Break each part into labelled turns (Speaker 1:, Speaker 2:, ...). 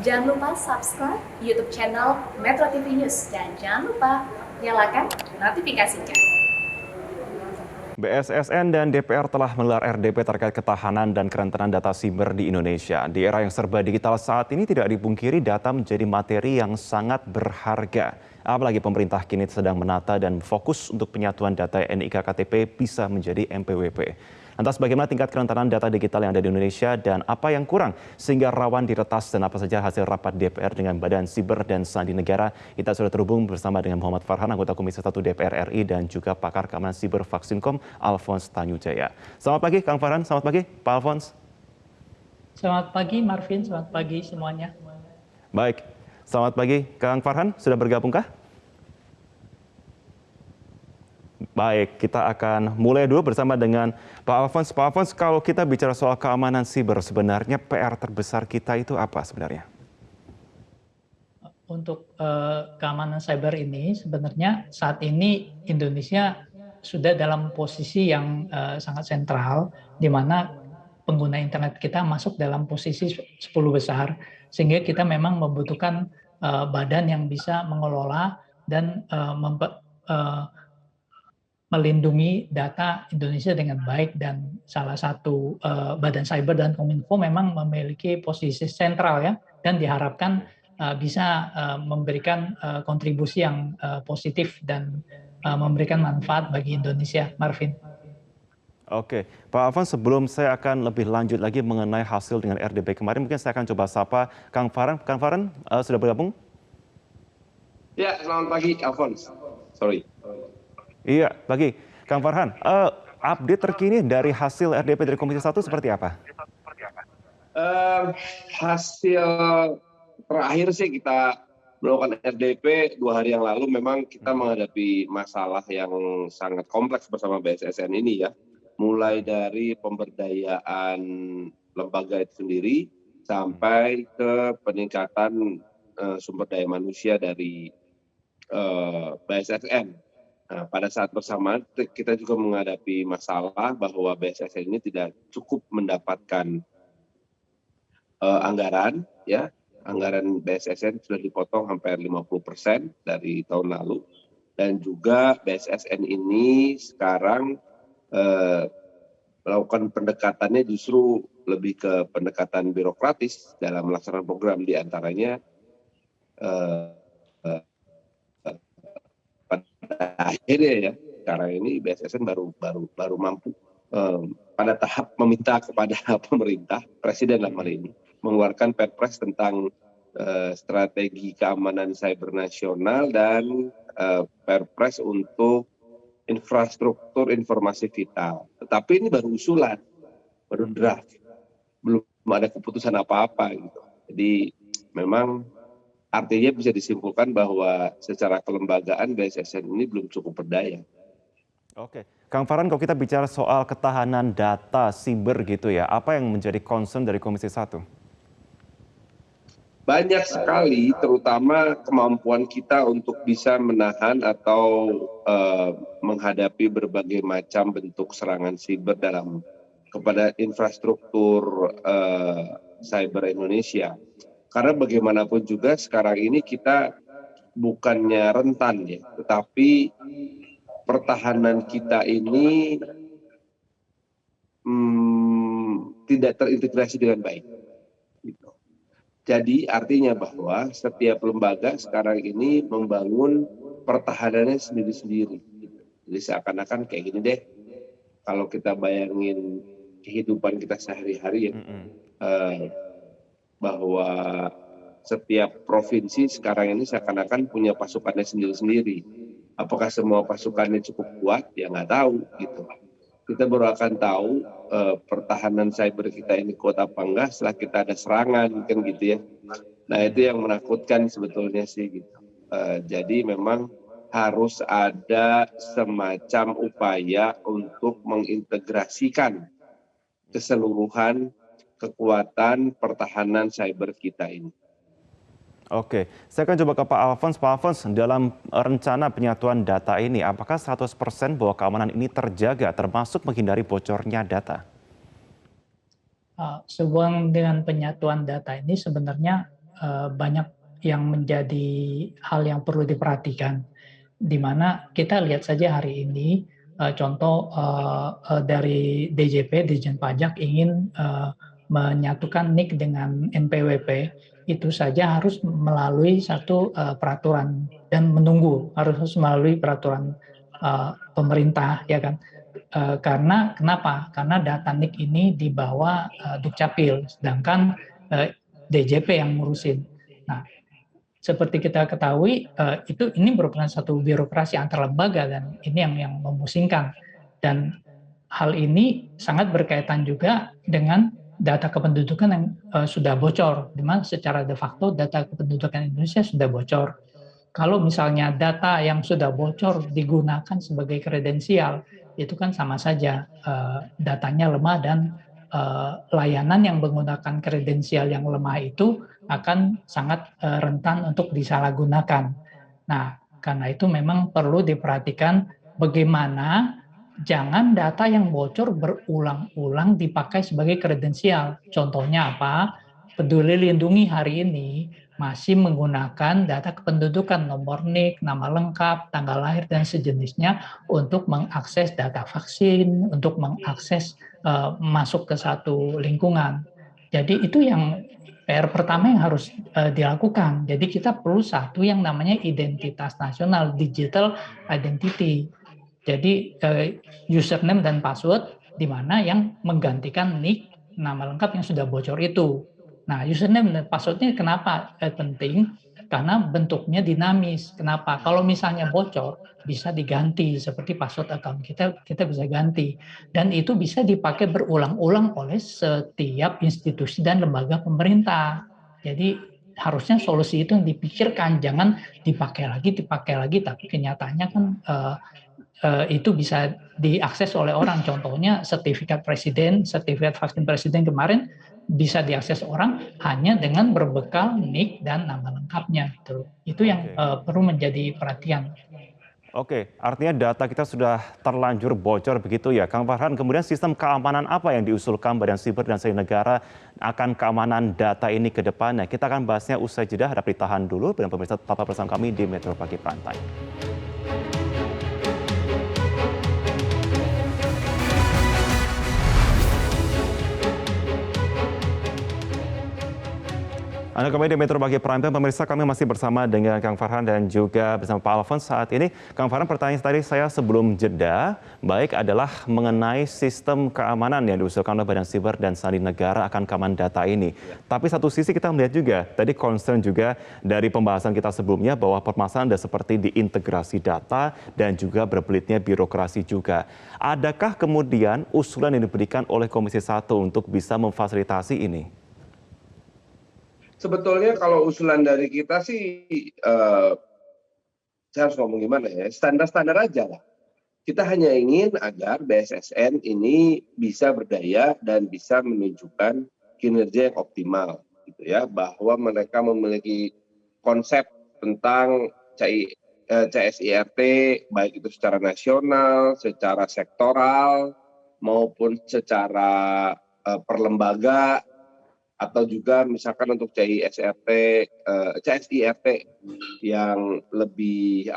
Speaker 1: Jangan lupa subscribe YouTube channel Metro TV News dan jangan lupa nyalakan notifikasinya.
Speaker 2: BSSN dan DPR telah menggelar RDP terkait ketahanan dan kerentanan data siber di Indonesia. Di era yang serba digital saat ini tidak dipungkiri data menjadi materi yang sangat berharga. Apalagi pemerintah kini sedang menata dan fokus untuk penyatuan data NIK KTP bisa menjadi MPWP. Lantas bagaimana tingkat kerentanan data digital yang ada di Indonesia dan apa yang kurang sehingga rawan diretas dan apa saja hasil rapat DPR dengan Badan Siber dan Sandi Negara. Kita sudah terhubung bersama dengan Muhammad Farhan, anggota Komisi 1 DPR RI dan juga pakar keamanan siber Vaksinkom, Alphonse Tanujaya. Selamat pagi Kang Farhan, selamat pagi Pak Alphonse.
Speaker 3: Selamat pagi Marvin, selamat pagi semuanya.
Speaker 2: Baik, selamat pagi Kang Farhan, sudah bergabungkah? Baik, kita akan mulai dulu bersama dengan Pak Alphonse. Pak Alphonse, kalau kita bicara soal keamanan siber, sebenarnya PR terbesar kita itu apa sebenarnya?
Speaker 3: Untuk keamanan cyber ini sebenarnya saat ini Indonesia sudah dalam posisi yang sangat sentral, di mana pengguna internet kita masuk dalam posisi 10 besar, sehingga kita memang membutuhkan badan yang bisa mengelola dan melindungi data Indonesia dengan baik, dan salah satu Badan Cyber dan Kominfo memang memiliki posisi sentral ya, dan diharapkan bisa memberikan kontribusi yang positif dan memberikan manfaat bagi Indonesia, Marvin.
Speaker 2: Oke, Pak Alphonse, sebelum saya akan lebih lanjut lagi mengenai hasil dengan RDP kemarin, mungkin saya akan coba sapa Kang Farhan. Kang Farhan, sudah bergabung?
Speaker 4: Ya, selamat pagi, Alphonse. Sorry.
Speaker 2: Iya, pagi. Kang Farhan, update terkini dari hasil RDP dari Komisi 1 seperti apa?
Speaker 4: Hasil terakhir sih kita melakukan RDP 2 hari yang lalu, memang kita menghadapi masalah yang sangat kompleks bersama BSSN ini ya. Mulai dari pemberdayaan lembaga itu sendiri sampai ke peningkatan sumber daya manusia dari BSSN. Nah, pada saat bersamaan kita juga menghadapi masalah bahwa BSSN ini tidak cukup mendapatkan anggaran, ya. Anggaran BSSN sudah dipotong hampir 50% dari tahun lalu, dan juga BSSN ini sekarang melakukan pendekatannya justru lebih ke pendekatan birokratis dalam melaksanakan program, diantaranya pada akhirnya ya sekarang ini BSSN baru mampu pada tahap meminta kepada pemerintah, presiden dalam hal ini, mengeluarkan Perpres tentang strategi keamanan cyber nasional dan Perpres untuk infrastruktur informasi vital. Tetapi ini baru usulan, baru draft, belum ada keputusan apa-apa gitu. Jadi memang artinya bisa disimpulkan bahwa secara kelembagaan BSSN ini belum cukup berdaya.
Speaker 2: Oke, Kang Farhan, kalau kita bicara soal ketahanan data siber gitu ya, apa yang menjadi concern dari Komisi 1?
Speaker 4: Banyak sekali, terutama kemampuan kita untuk bisa menahan atau menghadapi berbagai macam bentuk serangan siber kepada infrastruktur cyber Indonesia. Karena bagaimanapun juga sekarang ini kita bukannya rentan ya, tetapi pertahanan kita ini tidak terintegrasi dengan baik. Gitu. Jadi artinya bahwa setiap lembaga sekarang ini membangun pertahanannya sendiri-sendiri. Jadi seakan-akan kayak gini deh, kalau kita bayangin kehidupan kita sehari-hari ya, bahwa setiap provinsi sekarang ini seakan-akan punya pasukannya sendiri-sendiri. Apakah semua pasukannya cukup kuat? Ya nggak tahu gitu. Kita baru akan tahu pertahanan cyber kita ini kuat apa enggak setelah kita ada serangan kan gitu ya. Nah itu yang menakutkan sebetulnya sih gitu. Jadi memang harus ada semacam upaya untuk mengintegrasikan keseluruhan kekuatan pertahanan cyber kita ini.
Speaker 2: Oke, saya akan coba ke Pak Alphonse. Pak Alphonse, dalam rencana penyatuan data ini, apakah 100% bahwa keamanan ini terjaga, termasuk menghindari bocornya data?
Speaker 3: Sehubungan dengan penyatuan data ini sebenarnya banyak yang menjadi hal yang perlu diperhatikan. Di mana kita lihat saja hari ini contoh dari DJP, Dirjen Pajak ingin menyatukan NIK dengan NPWP, itu saja harus melalui satu peraturan dan menunggu harus melalui peraturan pemerintah, ya kan? Karena kenapa? Karena data NIK ini dibawa Dukcapil, sedangkan DJP yang ngurusin. Nah, seperti kita ketahui, ini merupakan satu birokrasi antar lembaga dan ini yang memusingkan. Dan hal ini sangat berkaitan juga dengan data kependudukan yang sudah bocor, di mana secara de facto data kependudukan Indonesia sudah bocor. Kalau misalnya data yang sudah bocor digunakan sebagai kredensial, itu kan sama saja datanya lemah dan layanan yang menggunakan kredensial yang lemah itu akan sangat rentan untuk disalahgunakan. Nah, karena itu memang perlu diperhatikan bagaimana jangan data yang bocor berulang-ulang dipakai sebagai kredensial. Contohnya apa? Peduli Lindungi hari ini masih menggunakan data kependudukan, nomor NIK, nama lengkap, tanggal lahir, dan sejenisnya untuk mengakses data vaksin, untuk mengakses masuk ke satu lingkungan. Jadi itu yang PR pertama yang harus dilakukan. Jadi kita perlu satu yang namanya identitas nasional, digital identity. Jadi username dan password di mana yang menggantikan NIK, nama lengkap yang sudah bocor itu. Nah, username dan passwordnya kenapa penting? Karena bentuknya dinamis. Kenapa? Kalau misalnya bocor, bisa diganti seperti password account kita bisa ganti, dan itu bisa dipakai berulang-ulang oleh setiap institusi dan lembaga pemerintah. Jadi harusnya solusi itu yang dipikirkan, jangan dipakai lagi, tapi kenyataannya kan itu bisa diakses oleh orang. Contohnya sertifikat vaksin presiden kemarin bisa diakses orang hanya dengan berbekal NIK dan nama lengkapnya. Itu yang perlu menjadi perhatian.
Speaker 2: Oke, artinya data kita sudah terlanjur bocor begitu ya, Kang Farhan. Kemudian sistem keamanan apa yang diusulkan Badan Siber dan Sandi Negara akan keamanan data ini ke depannya? Kita akan bahasnya usai jeda, harap ditahan dulu. Dan pemirsa tetap bersama kami di Metro Pagi Prime Time. Anda kembali di Metro Pagi Prime Time. Pemirsa, kami masih bersama dengan Kang Farhan dan juga bersama Pak Alfons saat ini. Kang Farhan, pertanyaan tadi saya sebelum jeda, baik adalah mengenai sistem keamanan yang diusulkan oleh Badan Siber dan Sandi Negara akan keamanan data ini. Tapi satu sisi kita melihat juga, tadi concern juga dari pembahasan kita sebelumnya bahwa permasalahan ada seperti di integrasi data dan juga berbelitnya birokrasi juga. Adakah kemudian usulan yang diberikan oleh Komisi 1 untuk bisa memfasilitasi ini?
Speaker 4: Sebetulnya kalau usulan dari kita sih, saya harus ngomong gimana ya, standar-standar aja lah. Kita hanya ingin agar BSSN ini bisa berdaya dan bisa menunjukkan kinerja yang optimal, gitu ya, bahwa mereka memiliki konsep tentang CSIRT, baik itu secara nasional, secara sektoral, maupun secara perlembaga, atau juga misalkan untuk CSIRT yang lebih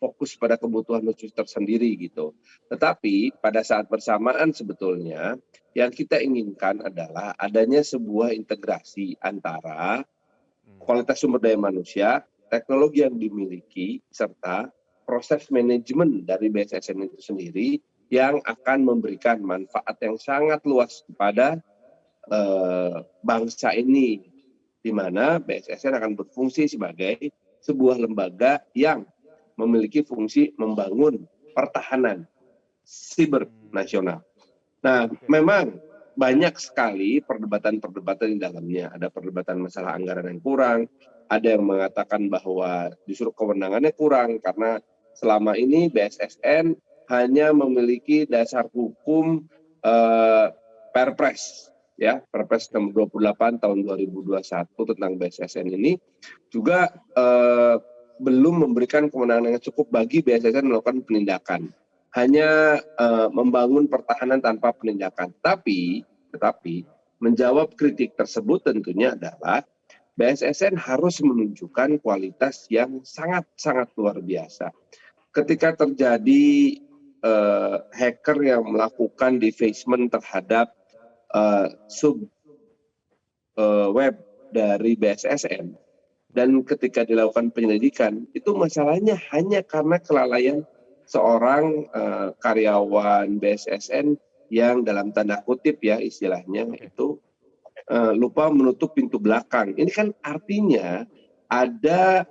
Speaker 4: fokus pada kebutuhan khusus tersendiri gitu. Tetapi pada saat bersamaan sebetulnya yang kita inginkan adalah adanya sebuah integrasi antara kualitas sumber daya manusia, teknologi yang dimiliki, serta proses manajemen dari BSSN itu sendiri yang akan memberikan manfaat yang sangat luas kepada bangsa ini, di mana BSSN akan berfungsi sebagai sebuah lembaga yang memiliki fungsi membangun pertahanan siber nasional. Nah, memang banyak sekali perdebatan-perdebatan di dalamnya. Ada perdebatan masalah anggaran yang kurang, ada yang mengatakan bahwa justru kewenangannya kurang karena selama ini BSSN hanya memiliki dasar hukum Perpres. Ya, Perpres nomor 28 tahun 2021 tentang BSSN ini juga belum memberikan kewenangan yang cukup bagi BSSN melakukan penindakan. Hanya membangun pertahanan tanpa penindakan. Tetapi menjawab kritik tersebut tentunya adalah BSSN harus menunjukkan kualitas yang sangat-sangat luar biasa. Ketika terjadi hacker yang melakukan defacement terhadap sub web dari BSSN, dan ketika dilakukan penyelidikan, itu masalahnya hanya karena kelalaian seorang karyawan BSSN yang dalam tanda kutip ya istilahnya itu lupa menutup pintu belakang. Ini kan artinya ada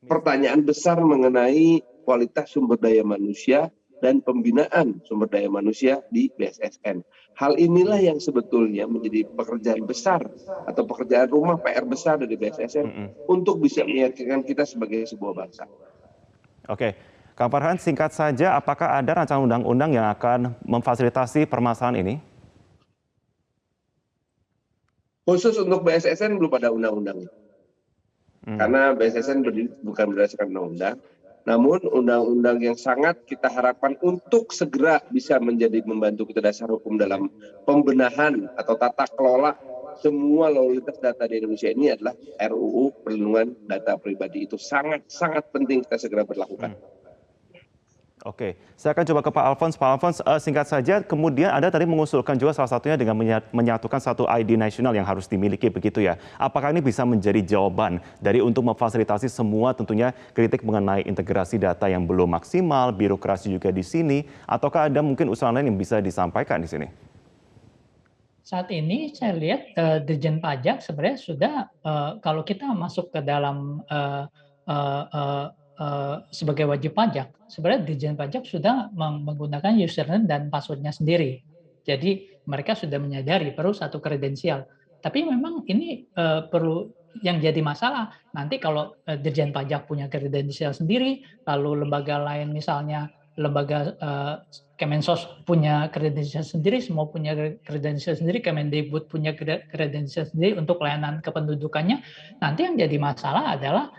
Speaker 4: pertanyaan besar mengenai kualitas sumber daya manusia dan pembinaan sumber daya manusia di BSSN. Hal inilah yang sebetulnya menjadi pekerjaan besar atau pekerjaan rumah PR besar dari BSSN untuk bisa meyakinkan kita sebagai sebuah bangsa.
Speaker 2: Oke, Kang Farhan, singkat saja, apakah ada rancangan undang-undang yang akan memfasilitasi permasalahan ini?
Speaker 4: Khusus untuk BSSN belum ada undang-undang. Karena BSSN bukan berdasarkan undang-undang, namun undang-undang yang sangat kita harapkan untuk segera bisa menjadi membantu kita dasar hukum dalam pembenahan atau tata kelola semua lalu lintas data di Indonesia ini adalah RUU Perlindungan Data Pribadi. Itu sangat-sangat penting kita segera berlakukan.
Speaker 2: Oke, saya akan coba ke Pak Alfons. Pak Alfons, singkat saja, kemudian Anda tadi mengusulkan juga salah satunya dengan menyatukan satu ID nasional yang harus dimiliki begitu ya. Apakah ini bisa menjadi jawaban dari untuk memfasilitasi semua tentunya kritik mengenai integrasi data yang belum maksimal, birokrasi juga di sini, ataukah ada mungkin usulan lain yang bisa disampaikan di sini?
Speaker 3: Saat ini saya lihat Dirjen Pajak sebenarnya sudah kalau kita masuk ke dalam sebagai wajib pajak, sebenarnya Dirjen Pajak sudah menggunakan username dan passwordnya sendiri. Jadi mereka sudah menyadari perlu satu kredensial. Tapi memang ini perlu yang jadi masalah. Nanti kalau Dirjen Pajak punya kredensial sendiri, lalu lembaga lain misalnya lembaga Kemensos punya kredensial sendiri, semua punya kredensial sendiri, Kemendikbud punya kredensial sendiri untuk layanan kependudukannya. Nanti yang jadi masalah adalah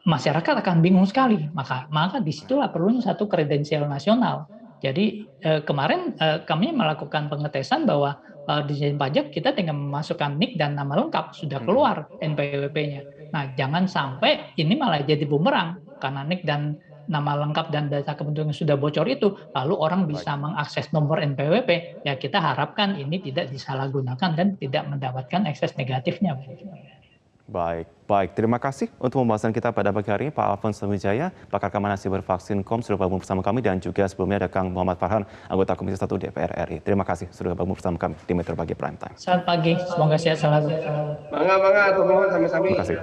Speaker 3: masyarakat akan bingung sekali. Maka disitulah perlunya satu kredensial nasional. Jadi kemarin kami melakukan pengetesan bahwa Dirjen Pajak kita tinggal memasukkan NIK dan nama lengkap sudah keluar NPWP-nya. Nah, jangan sampai ini malah jadi bumerang karena NIK dan nama lengkap dan data kependudukan sudah bocor itu, lalu orang bisa mengakses nomor NPWP. Ya kita harapkan ini tidak disalahgunakan dan tidak mendapatkan ekses negatifnya.
Speaker 2: Baik. Terima kasih untuk pembahasan kita pada pagi hari ini, Pak Alfons Wijaya, pakar keamanan siber Vaksin.com sudah bergabung bersama kami, dan juga sebelumnya ada Kang Muhammad Farhan, anggota Komisi 1 DPR RI. Terima kasih sudah bergabung bersama kami di Metro Pagi Prime Time.
Speaker 3: Selamat pagi, semoga sehat selalu.
Speaker 4: Bangga, sama-sama.
Speaker 2: Terima kasih.